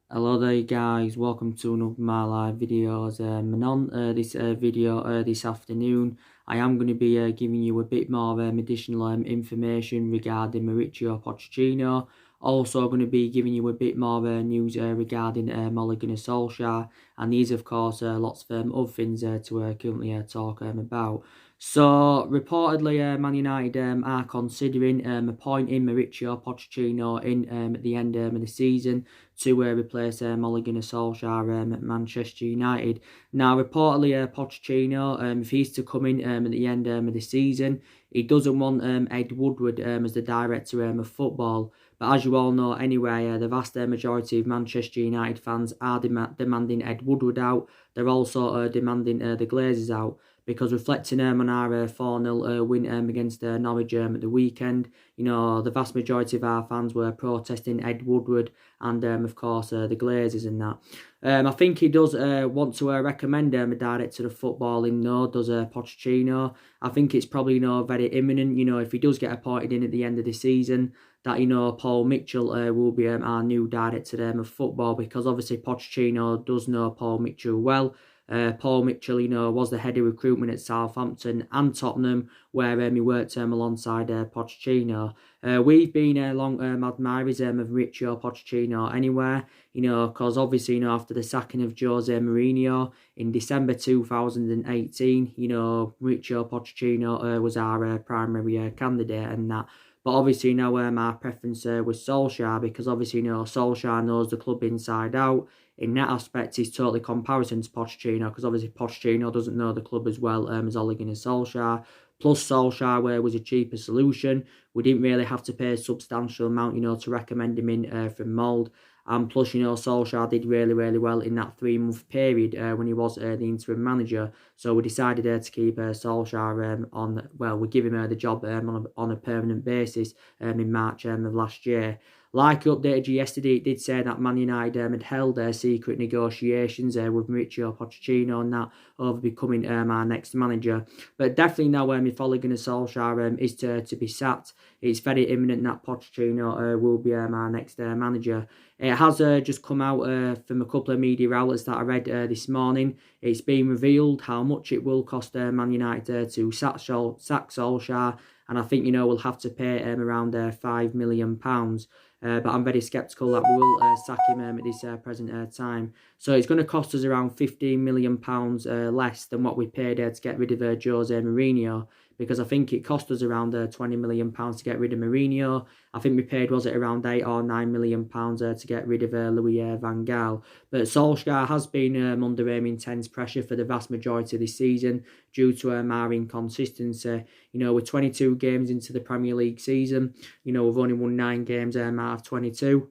Hello there guys, welcome to another of my live videos. And on this video this afternoon, I am going to be giving you a bit more additional information regarding Mauricio Pochettino. Also going to be giving you a bit more news regarding Ole Gunnar Solskjaer, and these of course lots of other things to currently talk about. So reportedly, Man United are considering appointing Mauricio Pochettino in at the end of the season to replace Ole Gunnar Solskjaer at Manchester United. Now, reportedly, Pochettino, if he's to come in at the end of the season, he doesn't want Ed Woodward as the director of football. But as you all know, anyway, the vast majority of Manchester United fans are demanding Ed Woodward out. They're also demanding the Glazers out. Because reflecting on our 4-0 win against Norwich at the weekend, you know, the vast majority of our fans were protesting Ed Woodward and, of course, the Glazers and that. I think he does want to recommend a director of footballing, does Pochettino. I think it's probably, very imminent, if he does get appointed in at the end of the season, that, Paul Mitchell will be our new director of football, because obviously Pochettino does know Paul Mitchell well. Paul Mitchell, was the head of recruitment at Southampton and Tottenham, where he worked alongside Pochettino. We've been long admirers of Mauricio Pochettino anywhere, because obviously, after the sacking of Jose Mourinho in December 2018, Mauricio Pochettino was our primary candidate and that. But obviously, my preference was Solskjaer, because obviously, Solskjaer knows the club inside out. In that aspect, he's totally comparison to Pochettino, because obviously Pochettino doesn't know the club as well as Ole Gunnar Solskjaer. Plus, Solskjaer was a cheaper solution. We didn't really have to pay a substantial amount, to recommend him in from Mould. And plus, Solskjaer did really, really well in that 3-month period when he was the interim manager. So we decided to keep Solskjaer on, well, we give him the job on a permanent basis in March of last year. Like I updated you yesterday, it did say that Man United had held secret negotiations with Mauricio Pochettino and that over becoming our next manager. But definitely now, if Ole Gunnar Solskjaer is to be sacked, it's very imminent that Pochettino will be our next manager. It has just come out from a couple of media outlets that I read this morning. It's been revealed how much it will cost Man United to sack Solskjaer, and I think, we'll have to pay around £5 million. But I'm very sceptical that we will sack him at this present time. So it's going to cost us around £15 million less than what we paid to get rid of Jose Mourinho, because I think it cost us around £20 million to get rid of Mourinho. I think we paid, was it around £8 or £9 million to get rid of Louis van Gaal. But Solskjaer has been under intense pressure for the vast majority of this season due to our inconsistency. We're 22 games into the Premier League season. We've only won 9 games out of 22.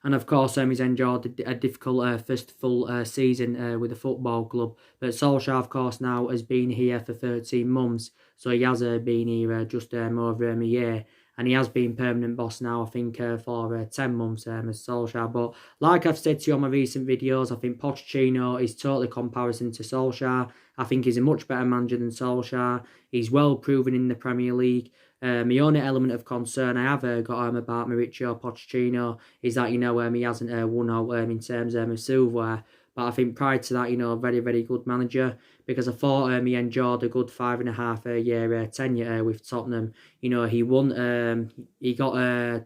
And of course, he's enjoyed a difficult first full season with the football club. But Solskjaer, of course, now has been here for 13 months. So he has been here just over a year. And he has been permanent boss now, I think, for 10 months as Solskjaer. But like I've said to you on my recent videos, I think Pochettino is totally comparison to Solskjaer. I think he's a much better manager than Solskjaer. He's well proven in the Premier League. My only element of concern I have got about Mauricio Pochettino is that, he hasn't won out in terms of silverware. But I think prior to that, very, very good manager, because I thought he enjoyed a good 5.5 year tenure with Tottenham. He won, he got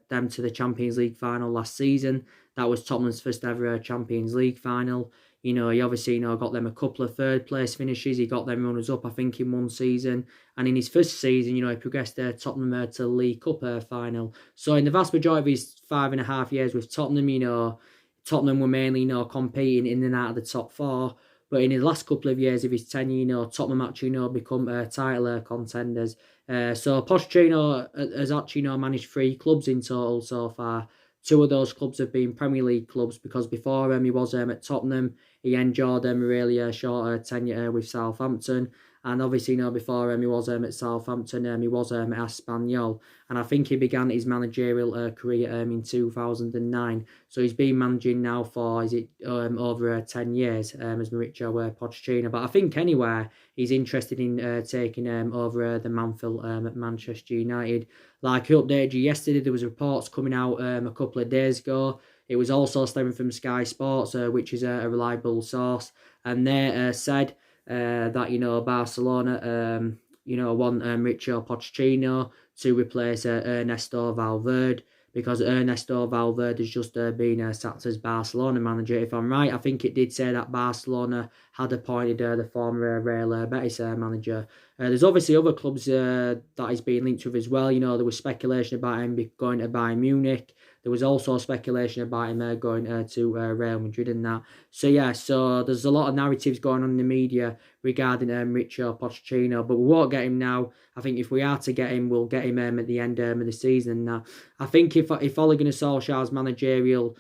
them to the Champions League final last season. That was Tottenham's first ever Champions League final. He obviously, got them a couple of third place finishes. He got them runners up, I think, in one season. And in his first season, he progressed Tottenham to the League Cup final. So in the vast majority of his 5.5 years with Tottenham, Tottenham were mainly, competing in and out of the top 4. But in the last couple of years of his tenure, Tottenham actually, become title contenders. So Pochettino has actually, managed 3 clubs in total so far. 2 of those clubs have been Premier League clubs, because before he was at Tottenham, he enjoyed a really short tenure with Southampton. And obviously, before he was at Southampton, he was at Espanyol. And I think he began his managerial career in 2009. So he's been managing now for, over 10 years as Mauricio Pochettino. But I think anywhere he's interested in taking over the mantle at Manchester United. Like I updated you yesterday, there was reports coming out a couple of days ago. It was also stemming from Sky Sports, which is a reliable source, and they said that Barcelona want Mauricio Pochettino to replace Ernesto Valverde, because Ernesto Valverde has just been sacked as Barcelona manager. If I'm right, I think it did say that Barcelona had appointed the former Real Betis manager. There's obviously other clubs that he's been linked with as well. There was speculation about him going to Bayern Munich. There was also speculation about him going to Real Madrid and that. So there's a lot of narratives going on in the media regarding Mauricio Pochettino, but we won't get him now. I think if we are to get him, we'll get him at the end of the season. I think if Ole Gunnar Solskjaer's managerial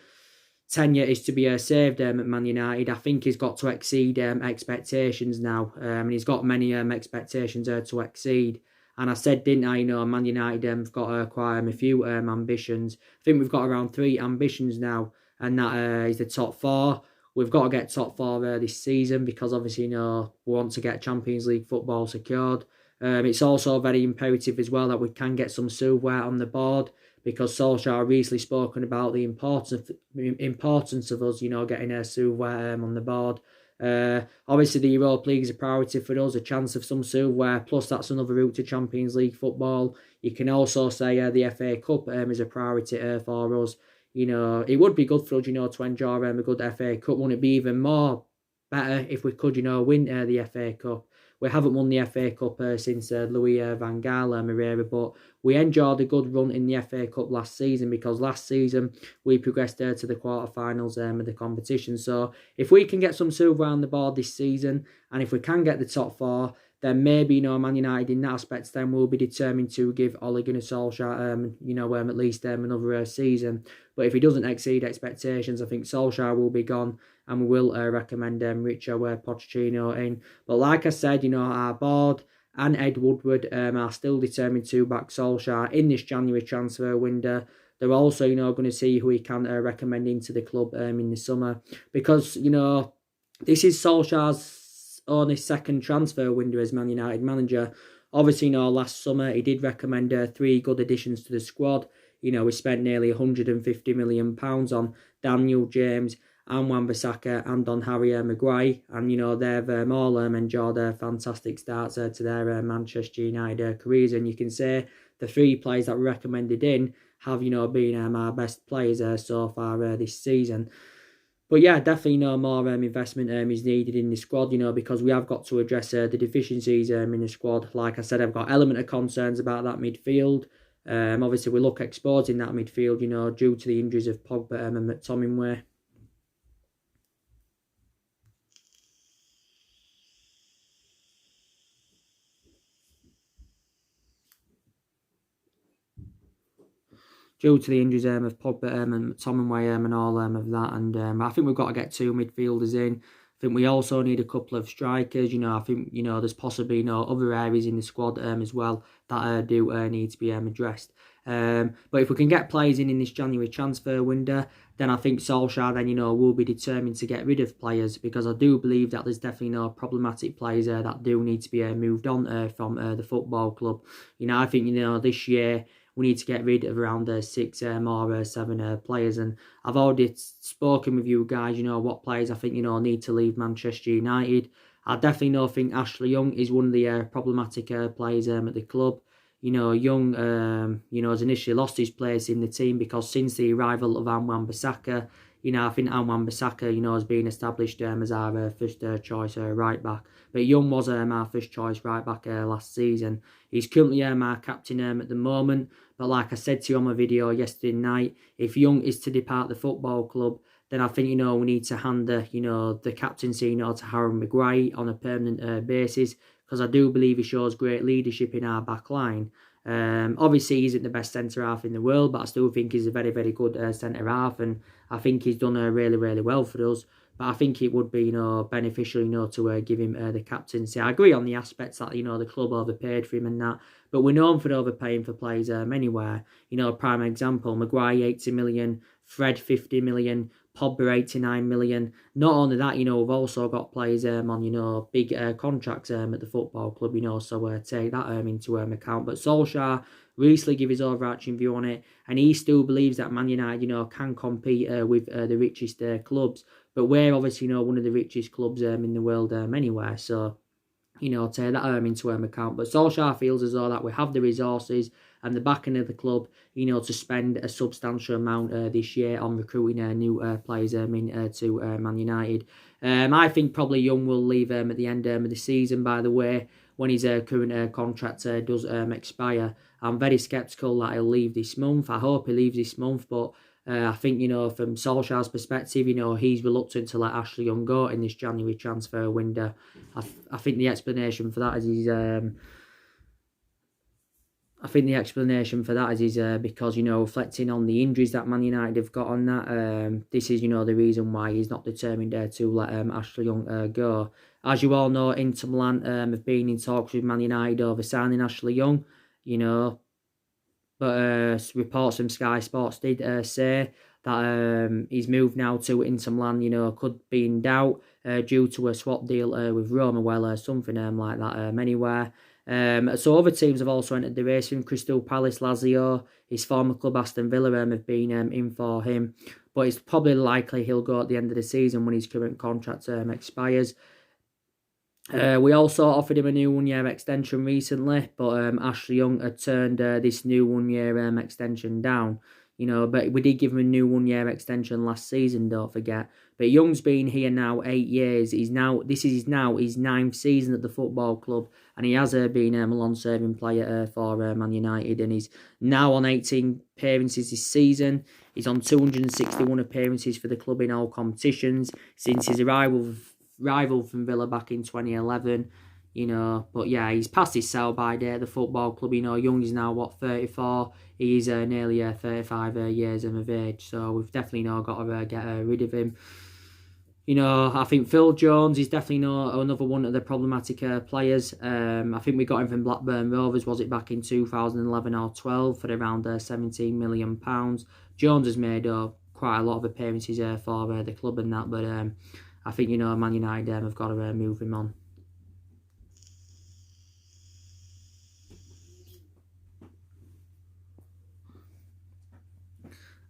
tenure is to be saved at Man United, I think he's got to exceed expectations now. And he's got many expectations to exceed. And I said, didn't I, Man United have got quite a few ambitions. I think we've got around 3 ambitions now, and that is the top 4. We've got to get top 4 this season, because obviously, we want to get Champions League football secured. It's also very imperative as well that we can get some silverware on the board, because Solskjaer recently spoken about the importance of us, getting a silverware on the board. Obviously, the Europa League is a priority for us, a chance of some silverware, plus that's another route to Champions League football. You can also say the FA Cup is a priority for us. It would be good for us, to enjoy a good FA Cup. Wouldn't it be even more better if we could, win the FA Cup? We haven't won the FA Cup since Louis van Gaal era, but we enjoyed a good run in the FA Cup last season, because last season we progressed to the quarterfinals of the competition. So if we can get some silver on the board this season, and if we can get the top 4, then maybe, Man United in that aspect, then we'll be determined to give Ole Gunnar Solskjaer, at least another season. But if he doesn't exceed expectations, I think Solskjaer will be gone, and we will recommend Mauricio Pochettino in. But like I said, our board and Ed Woodward are still determined to back Solskjaer in this January transfer window. They're also, going to see who he can recommend into the club in the summer, because, this is Solskjaer's only second transfer window as Man United manager. Obviously, last summer he did recommend 3 good additions to the squad. We spent nearly £150 million on Daniel James and Wan-Bissaka and on Harry Maguire. And, they've all enjoyed fantastic starts to their Manchester United careers. And you can say the 3 players that were recommended in have, been our best players so far this season. But yeah, definitely more investment is needed in the squad, because we have got to address the deficiencies in the squad. Like I said, I've got element of concerns about that midfield. Obviously, we look exposed in that midfield, due to the injuries of Pogba and McTominay. Due to the injuries of Pogba and McTominay and all of that. And I think we've got to get 2 midfielders in. I think we also need a couple of strikers. I think, there's possibly other areas in the squad as well that do need to be addressed. But if we can get players in this January transfer window, then I think Solskjaer then, will be determined to get rid of players, because I do believe that there's definitely problematic players that do need to be moved on from the football club. I think, this year we need to get rid of around 6 or 7 players. And I've already spoken with you guys, what players I think, need to leave Manchester United. I definitely think Ashley Young is one of the problematic players at the club. Young, has initially lost his place in the team, because since the arrival of Wan-Bissaka, I think Wan-Bissaka, has been established as our first choice right back. But Young was our first choice right back last season. He's currently our captain at the moment. But like I said to you on my video yesterday night, if Young is to depart the football club, then I think, we need to hand the captaincy, to Harry Maguire on a permanent basis, because I do believe he shows great leadership in our back line. Obviously, he isn't the best centre-half in the world, but I still think he's a very, very good centre-half, and I think he's done really, really well for us. But I think it would be, beneficial, to give him the captaincy. I agree on the aspects that, the club overpaid for him and that, but we're known for overpaying for players anywhere. Prime example, Maguire 80 million, Fred 50 million, Pogba 89 million. Not only that, we've also got players on, big contracts at the football club, so take that into account. But Solskjaer recently give his overarching view on it, and he still believes that Man United, can compete with the richest clubs. But we're obviously, one of the richest clubs in the world anyway. So, take that into account. But Solskjaer feels as though that we have the resources and the backing of the club, to spend a substantial amount this year on recruiting new players to Man United. I think probably Young will leave at the end of the season, by the way, when his current contract does expire. I'm very sceptical that he'll leave this month. I hope he leaves this month, but I think, from Solskjaer's perspective, he's reluctant to let Ashley Young go in this January transfer window. I think the explanation for that is because, reflecting on the injuries that Man United have got on that, this is, the reason why he's not determined to let Ashley Young go. As you all know, Inter Milan have been in talks with Man United over signing Ashley Young, but reports from Sky Sports did say that his move now to Inter Milan, could be in doubt due to a swap deal with Roma, well, something like that anywhere. So other teams have also entered the race from Crystal Palace, Lazio, his former club Aston Villa have been in for him, but it's probably likely he'll go at the end of the season when his current contract expires. We also offered him a new one-year extension recently, but Ashley Young had turned this new one-year extension down. But we did give him a new one-year extension last season, don't forget. But Young's been here now 8 years. This is his 9th season at the football club, and he has been a long-serving player for Man United, and he's now on 18 appearances this season. He's on 261 appearances for the club in all competitions since his arrival from Villa back in 2011. But yeah, he's past his sell-by date at the football club. Young is now, 34? He's nearly 35 years of age, so we've definitely got to get rid of him. I think Phil Jones is definitely another one of the problematic players. I think we got him from Blackburn Rovers, was it back in 2011 or 12, for around £17 million. Jones has made quite a lot of appearances for the club and that, but I think, Man United have got to move him on.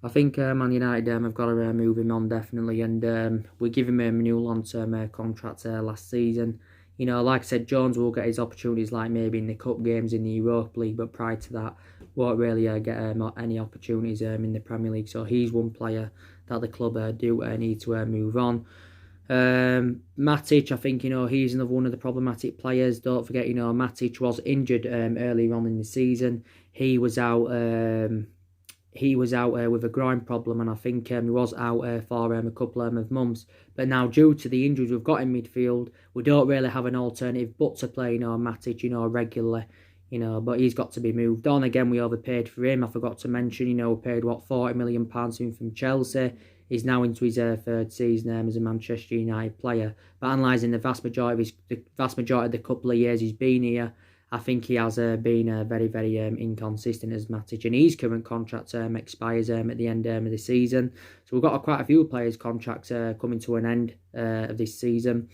I think Man United have got to move him on, definitely, and we give him a new long-term contract last season. Like I said, Jones will get his opportunities, like maybe in the cup games in the Europa League, but prior to that, won't really get any opportunities in the Premier League. So he's one player that the club do need to move on. Matic, I think, he's another one of the problematic players. Don't forget, Matic was injured earlier on in the season. He was out with a groin problem, and I think he was out for a couple of months. But now, due to the injuries we've got in midfield, we don't really have an alternative but to play, Matic, regularly. But he's got to be moved on. Again, we overpaid for him. I forgot to mention, we paid, £40 million from Chelsea. He's now into his third season as a Manchester United player. But analysing the vast majority of the couple of years he's been here, I think he has been very, very inconsistent as Matic, and his current contract expires at the end of the season. So we've got quite a few players' contracts coming to an end of this season.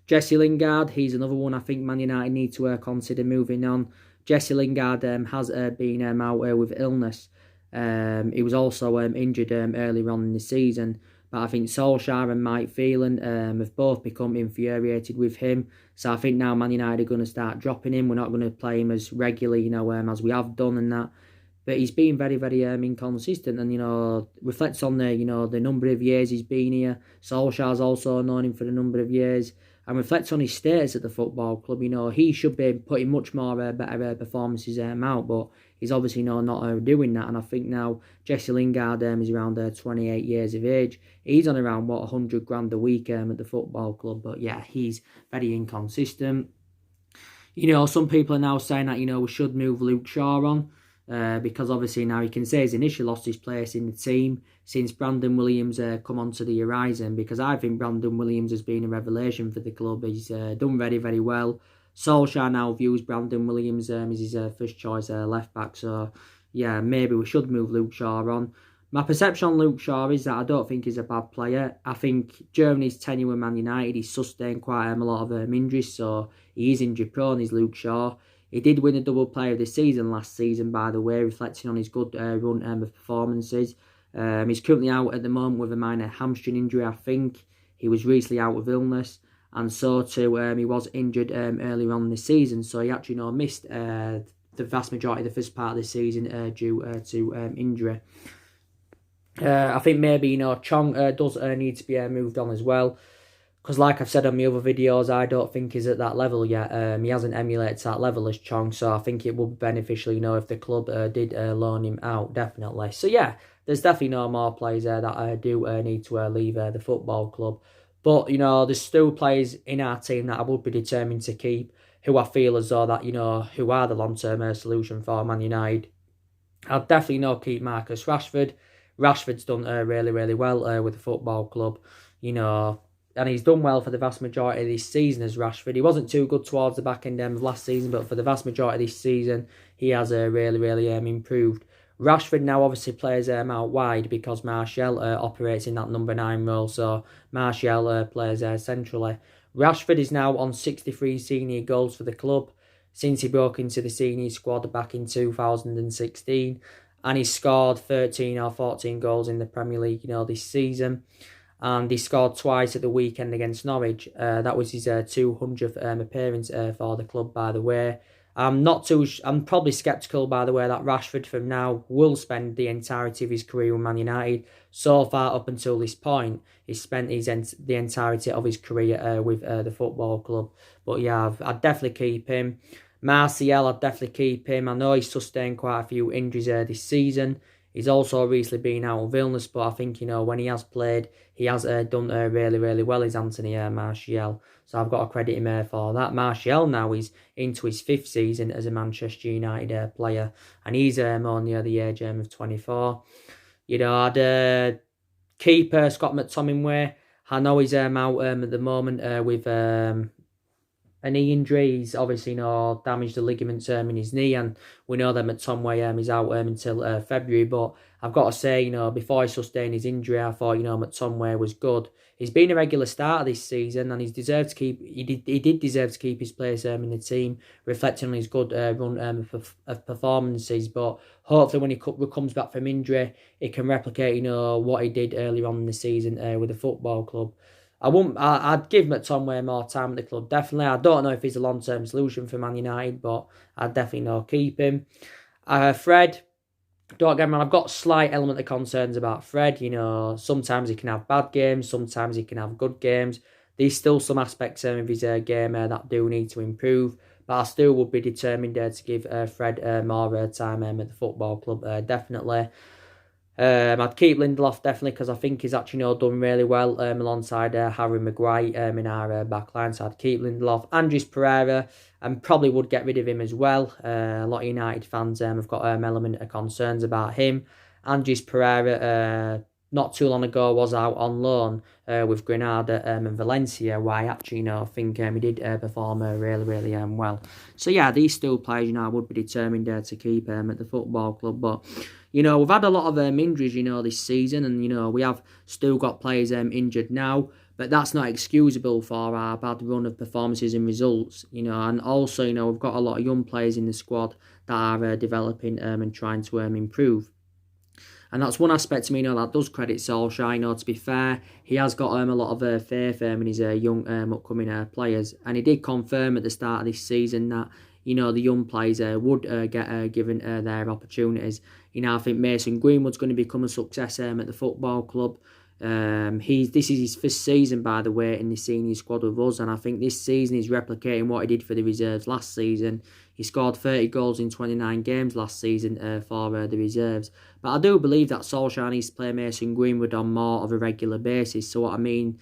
Jesse Lingard, he's another one I think Man United need to consider moving on. Jesse Lingard has been out with illness. He was also injured earlier on in the season. But I think Solskjaer and Mike Phelan have both become infuriated with him. So I think now Man United are going to start dropping him. We're not going to play him as regularly, as we have done and that. But he's been very, very inconsistent, and reflects on the the number of years he's been here. Solskjaer's also known him for a number of years, and reflects on his status at the football club. He should be putting much more better performances out, but he's obviously not doing that. And I think now Jesse Lingard is around 28 years of age. He's on around 100 grand a week at the football club, but yeah, he's very inconsistent. Some people are now saying that we should move Luke Shaw on. Because obviously now he can say he's initially lost his place in the team since Brandon Williams come onto the horizon, because I think Brandon Williams has been a revelation for the club. He's done very, very well. Solskjaer now views Brandon Williams as his first choice left back, so yeah, maybe we should move Luke Shaw on. My perception on Luke Shaw is that I don't think he's a bad player. I think during his tenure with Man United, he's sustained quite a lot of injuries, so he is injury prone, is Luke Shaw. He did win a double player of the season last season, by the way, reflecting on his good run of performances. He's currently out at the moment with a minor hamstring injury, I think. He was recently out with illness, and so too he was injured earlier on in the season, so he actually missed the vast majority of the first part of the season due to injury. I think maybe Chong does need to be moved on as well, because like I've said on my other videos, I don't think he's at that level yet. He hasn't emulated that level as Chong, so I think it would be beneficial, if the club did loan him out, definitely. So yeah, there's definitely no more players there that do need to leave the football club. But, there's still players in our team that I would be determined to keep, who I feel as though that, who are the long-term solution for Man United. I'll definitely keep Marcus Rashford. Rashford's done really, really well with the football club, and he's done well for the vast majority of this season as Rashford. He wasn't too good towards the back end of last season, but for the vast majority of this season, he has really, really improved. Rashford now obviously plays out wide because Martial operates in that number 9 role, so Martial plays centrally. Rashford is now on 63 senior goals for the club since he broke into the senior squad back in 2016, and he's scored 13 or 14 goals in the Premier League, this season. And he scored twice at the weekend against Norwich. That was his 200th appearance for the club, by the way. I'm probably sceptical, by the way, that Rashford from now will spend the entirety of his career with Man United. So far, up until this point, he's spent the entirety of his career with the football club. But yeah, I'd definitely keep him. Martial, I'd definitely keep him. I know he's sustained quite a few injuries this season. He's also recently been out of illness, but I think, when he has played, he has done really, really well, is Anthony Martial. So I've got to credit him for that. Martial now is into his 5th season as a Manchester United player, and he's only at the age of 24. I'd keep Scott McTominay. I know he's out at the moment with a knee injury. He's obviously damaged the ligaments in his knee, and we know that McTominay is out until February. But I've got to say, before he sustained his injury, I thought McTominay was good. He's been a regular starter this season, and he did deserve to keep his place in the team, reflecting on his good run of performances. But hopefully, when he comes back from injury, he can replicate what he did earlier on in the season with the football club. I'd give McTominay more time at the club, definitely. I don't know if he's a long-term solution for Man United, but I'd definitely keep him. Fred, don't get me wrong, I've got a slight element of concerns about Fred. Sometimes he can have bad games, sometimes he can have good games. There's still some aspects of his game that do need to improve, but I still would be determined to give Fred more time at the football club, definitely. I'd keep Lindelof, definitely, because I think he's actually done really well alongside Harry Maguire in our back line. So I'd keep Lindelof. Andres Pereira, and probably would get rid of him as well. A lot of United fans have got element of concerns about him. Andres Pereira, not too long ago, was out on loan with Granada and Valencia, where I actually think he did perform really, really well. So yeah, these still players, I would be determined to keep at the football club. But we've had a lot of injuries, this season, and we have still got players injured now. But that's not excusable for our bad run of performances and results, and also, we've got a lot of young players in the squad that are developing and trying to improve. And that's one aspect to me, that does credit Solskjaer. To be fair, he has got a lot of faith in his young upcoming players. And he did confirm at the start of this season that, the young players would get given their opportunities. I think Mason Greenwood's going to become a success at the football club. This is his first season, by the way, in the senior squad with us, and I think this season he's replicating what he did for the reserves last season. He scored 30 goals in 29 games last season for the reserves. But I do believe that Solskjaer needs to play Mason Greenwood on more of a regular basis. So what I mean,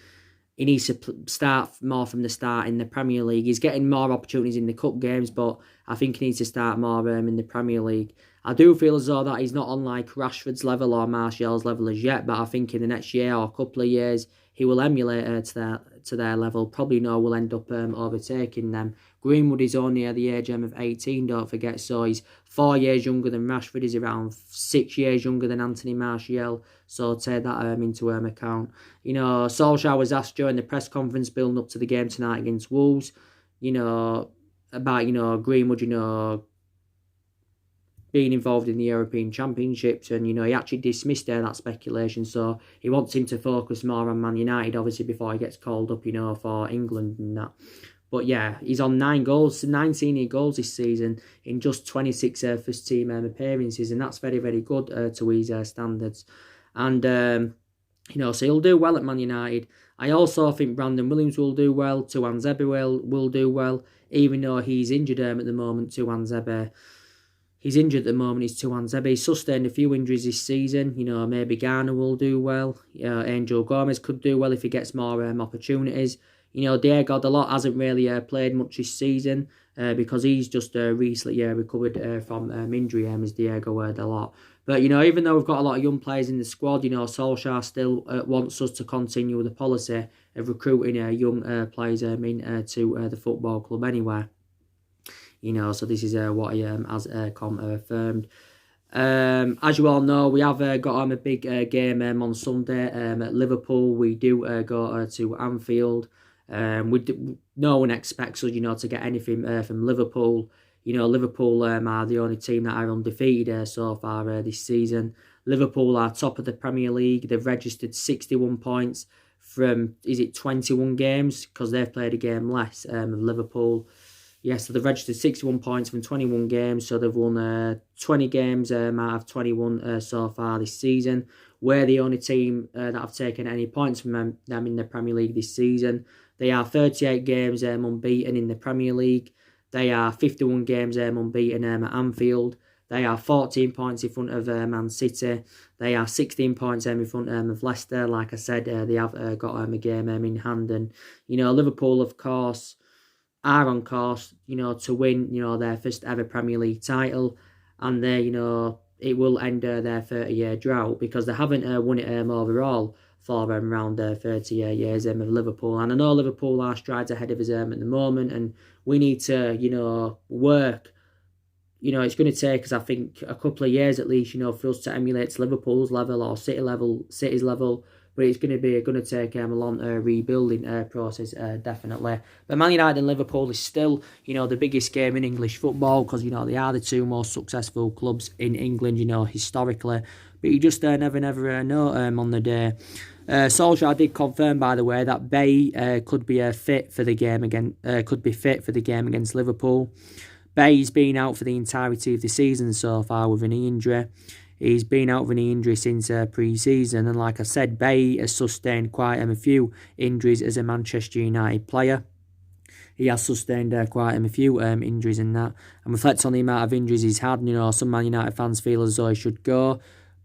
he needs to start more from the start in the Premier League. He's getting more opportunities in the cup games, but I think he needs to start more in the Premier League. I do feel as though that he's not on like Rashford's level or Martial's level as yet, but I think in the next year or a couple of years, he will emulate to their level. Probably will end up overtaking them. Greenwood is only at the age of 18, don't forget, so he's 4 years younger than Rashford. He's around 6 years younger than Anthony Martial, so take that into account. Solskjaer was asked during the press conference building up to the game tonight against Wolves, about, Greenwood, being involved in the European Championships, and he actually dismissed that speculation. So he wants him to focus more on Man United, obviously, before he gets called up, for England and that. But yeah, he's on 9 senior goals this season in just 26 first team appearances, and that's very, very good to his standards. And so he'll do well at Man United. I also think Brandon Williams will do well. Tuan Zebe will do well, even though he's injured at the moment. Tuan Zebe. He's injured at the moment, he's Tuan Zebe. He's sustained a few injuries this season. Maybe Garner will do well. Angel Gomez could do well if he gets more opportunities. Diego Dalot hasn't really played much this season because he's just recently recovered from injury, as Diego Dalot. But, even though we've got a lot of young players in the squad, Solskjaer still wants us to continue with the policy of recruiting young players to the football club anyway. So this is what he has confirmed. As you all know, we have got a big game on Sunday at Liverpool. We do go to Anfield. No one expects us, to get anything from Liverpool. Liverpool are the only team that are undefeated so far this season. Liverpool are top of the Premier League. They've registered 61 points from, 21 games? Because they've played a game less of Liverpool. So they've registered 61 points from 21 games, so they've won 20 games out of 21 so far this season. We're the only team that have taken any points from them in the Premier League this season. They are 38 games unbeaten in the Premier League. They are 51 games unbeaten at Anfield. They are 14 points in front of Man City. They are 16 points in front of Leicester. Like I said, they have got a game in hand. And, Liverpool, of course, are on course, to win, their first ever Premier League title, and they, it will end their 30-year drought because they haven't won it overall for around 30 years of Liverpool. And I know Liverpool are strides ahead of us at the moment, and we need to, work. It's going to take us, I think, a couple of years at least, for us to emulate Liverpool's level or City's level. But it's going to take a long rebuilding process, definitely. But Man United and Liverpool is still, the biggest game in English football because, they are the two most successful clubs in England, historically. But you just never know on the day. Solskjaer did confirm, by the way, that Bay could be fit for the game against Liverpool. Bay's been out for the entirety of the season so far with an knee injury. He's been out with an injury since pre-season, and like I said, Bay has sustained quite a few injuries as a Manchester United player. He has sustained quite a few injuries in that, and reflects on the amount of injuries he's had. Some Man United fans feel as though he should go,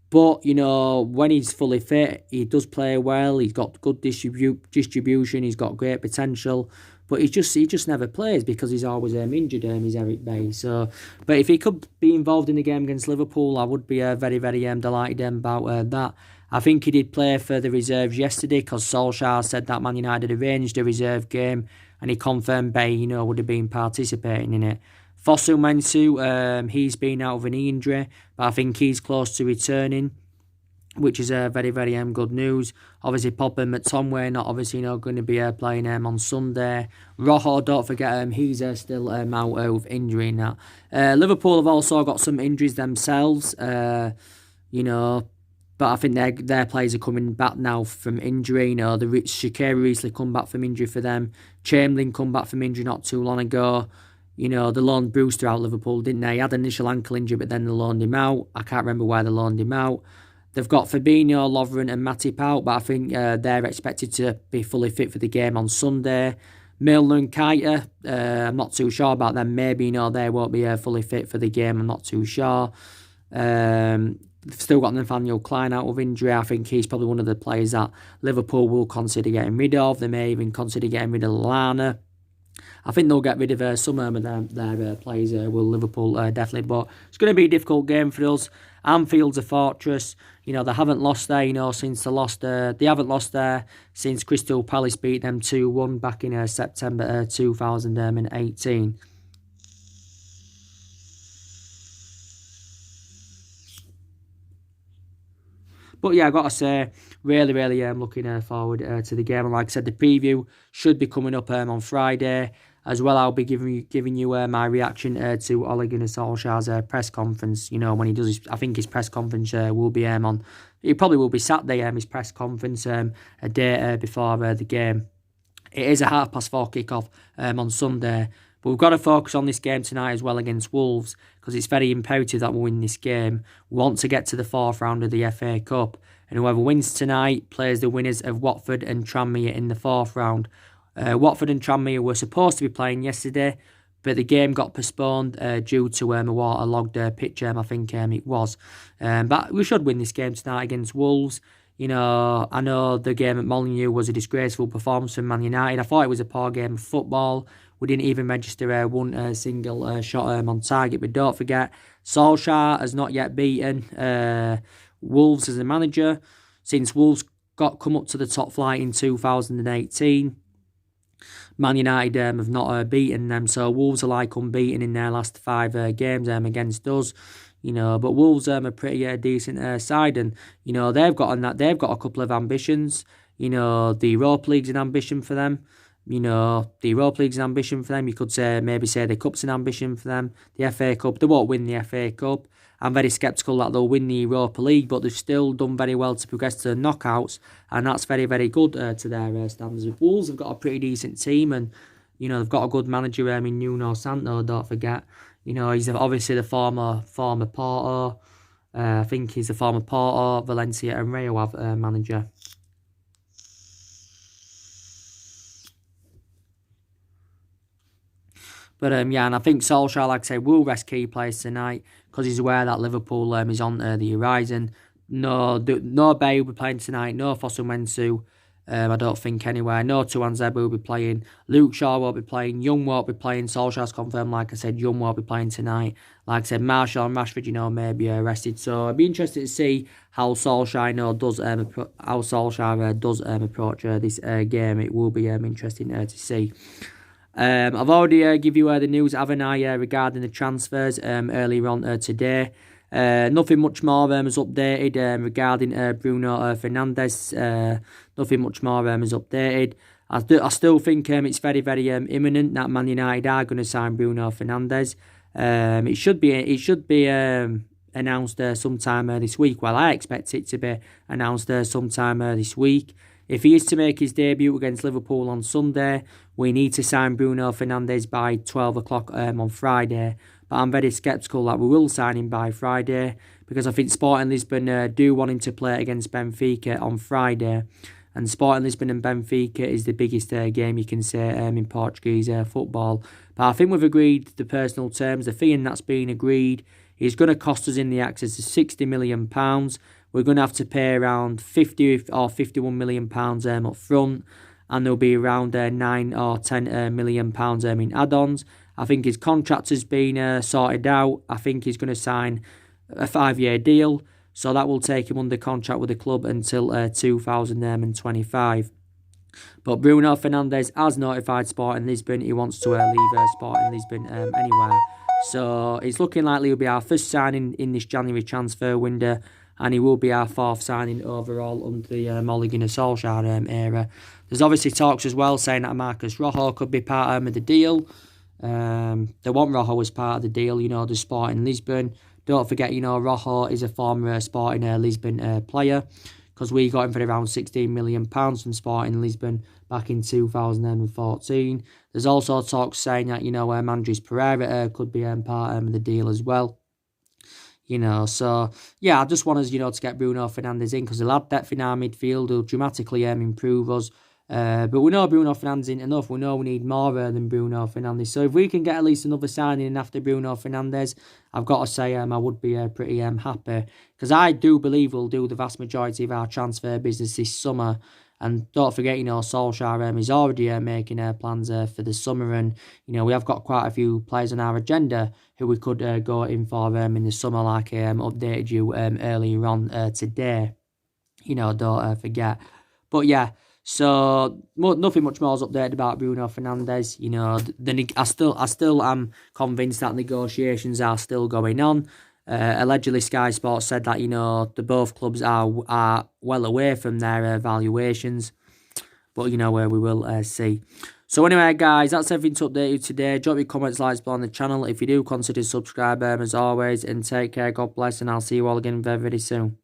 but when he's fully fit, he does play well. He's got good distribution. He's got great potential. But he just never plays because he's always injured, is Eric Bay. So, but if he could be involved in the game against Liverpool, I would be very, very delighted about that. I think he did play for the reserves yesterday because Solskjaer said that Man United had arranged a reserve game and he confirmed Bay, would have been participating in it. Fosu Mensah, he's been out of an knee injury, but I think he's close to returning, which is very, very good news. Obviously, Pogba and McTominay not obviously going to be playing on Sunday. Rojo, don't forget he's still out of injury in that. Liverpool have also got some injuries themselves, but I think their players are coming back now from injury. The Shaqiri recently come back from injury for them. Chamberlain come back from injury not too long ago. They loaned Brewster out Liverpool, didn't they? He had an initial ankle injury, but then they loaned him out. I can't remember why they loaned him out. They've got Fabinho, Lovren and Matip out, but I think they're expected to be fully fit for the game on Sunday. Milner and Keita, I'm not too sure about them. Maybe, they won't be fully fit for the game. I'm not too sure. They've still got Nathaniel Klein out of injury. I think he's probably one of the players that Liverpool will consider getting rid of. They may even consider getting rid of Lallana. I think they'll get rid of some of their players, will Liverpool, definitely. But it's going to be a difficult game for us. Anfield's a fortress. They haven't lost there, since they haven't lost there since Crystal Palace beat them 2-1 back in September 2018. But yeah, I've got to say, really, really looking forward to the game. And like I said, the preview should be coming up on Friday. As well, I'll be giving you my reaction to Ole Gunnar Solskjaer's press conference. You know, when he does I think his press conference will be on. It probably will be Saturday. His press conference a day before the game. It is a 4:30 kickoff on Sunday. But we've got to focus on this game tonight as well against Wolves, because it's very imperative that we win this game. We want to get to the fourth round of the FA Cup. And whoever wins tonight plays the winners of Watford and Tranmere in the fourth round. Watford and Tranmere were supposed to be playing yesterday, but the game got postponed due to a waterlogged pitch, I think it was. But we should win this game tonight against Wolves. You know, I know the game at Molineux was a disgraceful performance from Man United. I thought it was a poor game of football. We didn't even register one single shot on target. But don't forget, Solskjaer has not yet beaten Wolves as a manager since Wolves come up to the top flight in 2018. Man United have not beaten them, so Wolves are like unbeaten in their last 5 games against us. You know, but Wolves are a pretty decent side, and you know they've got a couple of ambitions. You know, the Europa League's an ambition for them. You could say the Cup's an ambition for them. The FA Cup, they won't win the FA Cup. I'm very sceptical that they'll win the Europa League, but they've still done very well to progress to the knockouts, and that's very, very good to their standards. Wolves have got a pretty decent team, and you know they've got a good manager in Nuno Santo. Don't forget, you know he's obviously the former Porto. I think he's the former Porto, Valencia, and Rayo manager. But yeah, and I think Solskjaer, like I say, will rest key players tonight because he's aware that Liverpool is on the horizon. No Bay will be playing tonight. No Fosu-Mensah. I don't think anywhere. No Tuan Zeb will be playing. Luke Shaw won't be playing. Young won't be playing. Solskjaer's confirmed, like I said, Young won't be playing tonight. Like I said, Martial and Rashford, you know, may be rested. So I'd be interested to see how Solskjaer does approach this game. It will be interesting to see. I've already give you the news, haven't I, regarding the transfers earlier on today. Nothing much more is updated regarding Bruno Fernandes. Nothing much more is updated. I still think it's very, very imminent that Man United are going to sign Bruno Fernandes. It should be announced sometime this week. Well, I expect it to be announced sometime this week. If he is to make his debut against Liverpool on Sunday, we need to sign Bruno Fernandes by 12 o'clock on Friday. But I'm very sceptical that we will sign him by Friday, because I think Sporting Lisbon do want him to play against Benfica on Friday. And Sporting Lisbon and Benfica is the biggest game you can say in Portuguese football. But I think we've agreed the personal terms. The fee that's been agreed is going to cost us in the access of £60 million. We're going to have to pay around £50 or £51 million up front, and there'll be around £9 or £10 million in add-ons. I think his contract has been sorted out. I think he's going to sign a 5-year deal, so that will take him under contract with the club until 2025. But Bruno Fernandes has notified Sporting Lisbon he wants to leave Sporting Lisbon anywhere. So it's looking likely he'll be our first signing in this January transfer window, and he will be our fourth signing overall under the Ole Gunnar Solskjaer era. There's obviously talks as well saying that Marcus Rojo could be part of the deal. They want Rojo as part of the deal, you know, the Sporting Lisbon. Don't forget, you know, Rojo is a former Sporting Lisbon player, because we got him for around £16 million from Sporting Lisbon back in 2014. There's also talks saying that, you know, Andres Pereira could be part of the deal as well. You know, so, yeah, I just want us, you know, to get Bruno Fernandes in, because he'll add depth in our midfield, he'll dramatically improve us. But we know Bruno Fernandes isn't enough. We know we need more than Bruno Fernandes. So if we can get at least another signing in after Bruno Fernandes, I've got to say I would be pretty happy. Because I do believe we'll do the vast majority of our transfer business this summer. And don't forget, you know, Solskjaer is already making plans for the summer. And, you know, we have got quite a few players on our agenda who we could go in for in the summer, like I updated you earlier on today. You know, don't forget. But, yeah, so nothing much more is updated about Bruno Fernandes. You know, I still am convinced that negotiations are still going on. Allegedly, Sky Sports said that, you know, the both clubs are well away from their valuations, but, you know, we will see. So anyway guys, that's everything to update you today. Drop your comments, likes below on the channel. If you do, consider subscribing as always, and take care, God bless, and I'll see you all again very, very soon.